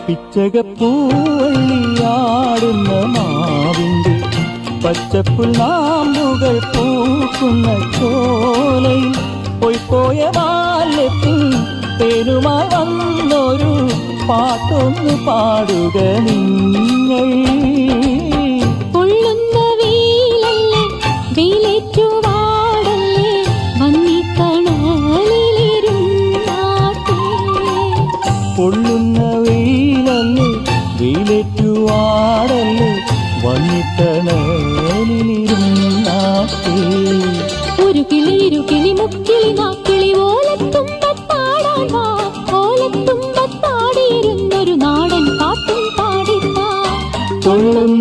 പിച്ചകപ്പൂവള്ളിയാടുന്ന മാവിൻ്റെ പച്ചപ്പുൽനാമ്പുകൾ പൂക്കുന്ന ചോലയിൽ പോയ ബാല്യത്തിൽ തേനുമായി വന്നൊരു പാട്ടൊന്നു പാടുക നിങ്ങൾ. പൊള്ളുന്ന വെയിലല്ലേ വെയിലേറ്റുവാടല്ലേ വന്നിക്കണലിലിരുന്നാട്ടെ. പൊള്ളുന്ന വെയിലല്ലേ വെയിലേറ്റുവാടല്ലേ വന്നിക്കണലിലിരുന്നാട്ടെ. ഒരു കിളി ഇരുകിളി മുക്കിളി നാക്കിളി ഓലത്തുമ്പത്താടാൻ വാ. ഓലത്തുമ്പത്താടിയിരുന്നൊരു നാടൻ പാട്ടും പാടിത്താ. പൊള്ളുന്ന